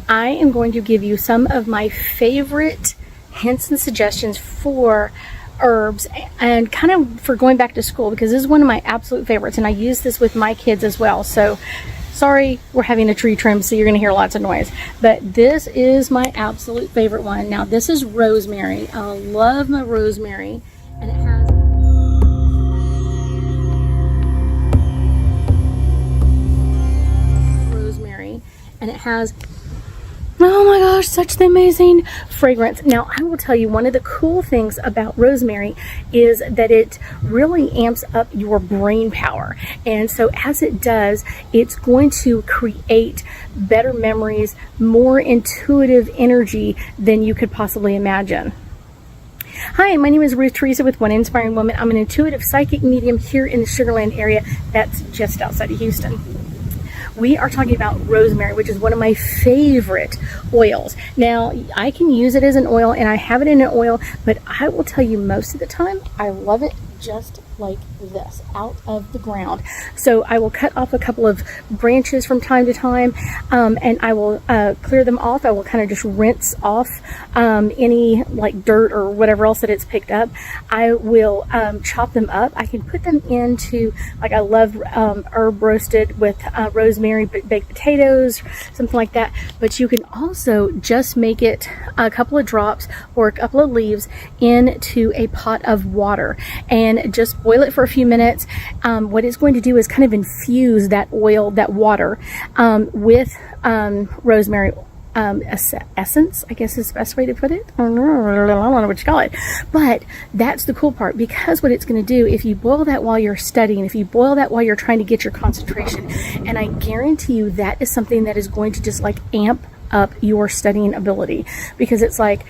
I am going to give you some of my favorite hints and suggestions for herbs and kind of for going back to school, because this is one of my absolute favorites and I use this with my kids as well. So sorry, we're having a tree trim, so you're going to hear lots of noise. But this is my absolute favorite one. Now, this is rosemary. I love my rosemary, and it has rosemary, and it has, oh my gosh, such an amazing fragrance. Now, I will tell you, one of the cool things about rosemary is that it really amps up your brain power. And so as it does, it's going to create better memories, more intuitive energy than you could possibly imagine. Hi, my name is Ruth Theresa with One Inspiring Woman. I'm an intuitive psychic medium here in the Sugar Land area. That's just outside of Houston. We are talking about rosemary, which is one of my favorite oils. Now, I can use it as an oil, and I have it in an oil, but I will tell you, most of the time, I love it just like this, out of the ground. So I will cut off a couple of branches from time to time, and I will clear them off. I will kind of just rinse off any like dirt or whatever else that it's picked up. I will chop them up. I can put them into, like, I love herb roasted with rosemary, baked potatoes, something like that. But you can also just make it a couple of drops or a couple of leaves into a pot of water and just boil it for a few minutes. What it's going to do is kind of infuse that oil, that water, with rosemary essence, I guess is the best way to put it. I don't know what you call it. But that's the cool part, because what it's going to do, if you boil that while you're studying, if you boil that while you're trying to get your concentration, and I guarantee you that is something that is going to just like amp up your studying ability, because it's like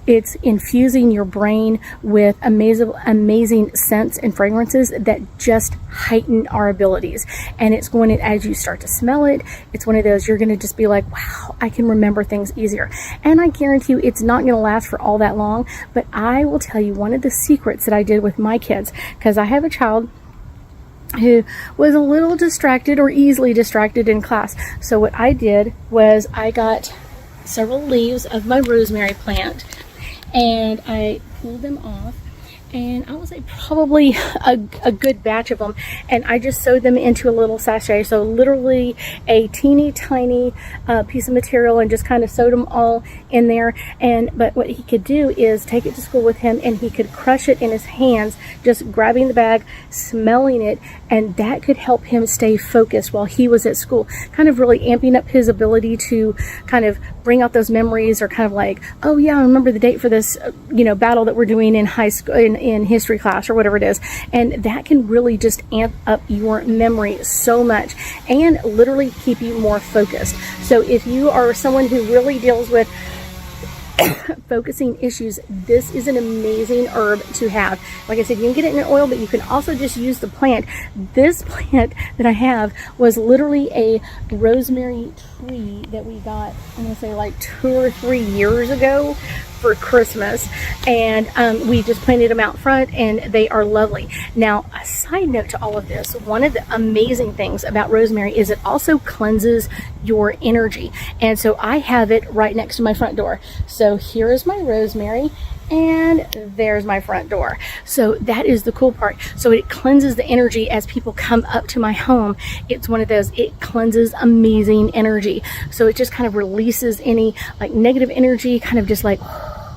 it's infusing your brain with amazing scents and fragrances that just heighten our abilities. And it's going to, as you start to smell it, it's one of those you're going to just be like, wow, I can remember things easier. And I guarantee you it's not going to last for all that long. But I will tell you one of the secrets that I did with my kids, because I have a child who was a little distracted or easily distracted in class. So what I did was I got several leaves of my rosemary plant and I pulled them off, and I would say probably a good batch of them, and I just sewed them into a little sachet. So literally a teeny tiny piece of material, and just kind of sewed them all in there. But what he could do is take it to school with him, and he could crush it in his hands, just grabbing the bag, smelling it, and that could help him stay focused while he was at school, kind of really amping up his ability to kind of bring out those memories, or kind of like, oh yeah, I remember the date for this battle that we're doing in high school, in history class or whatever it is. And that can really just amp up your memory so much and literally keep you more focused. So if you are someone who really deals with focusing issues, this is an amazing herb to have. Like I said, you can get it in an oil, but you can also just use the plant. This plant that I have was literally a rosemary tree that we got, I'm gonna say like 2 or 3 years ago for Christmas, and we just planted them out front, and they are lovely. Now, a side note to all of this, one of the amazing things about rosemary is it also cleanses your energy. And so I have it right next to my front door. So here is my rosemary, and there's my front door. So that is the cool part. So it cleanses the energy as people come up to my home. It's one of those, it cleanses amazing energy. So it just kind of releases any like negative energy, kind of just like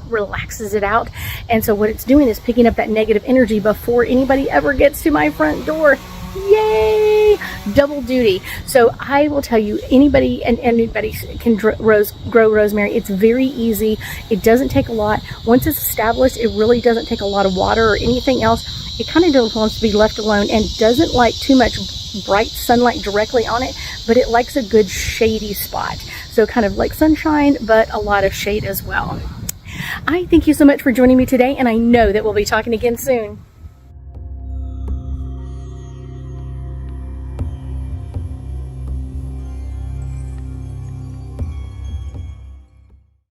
relaxes it out. And so what it's doing is picking up that negative energy before anybody ever gets to my front door. Yay! Double duty. So I will tell you, anybody can grow rosemary. It's very easy. It doesn't take a lot. Once it's established, it really doesn't take a lot of water or anything else. It kind of just wants to be left alone and doesn't like too much bright sunlight directly on it, but it likes a good shady spot. So kind of like sunshine, but a lot of shade as well. I thank you so much for joining me today, and I know that we'll be talking again soon.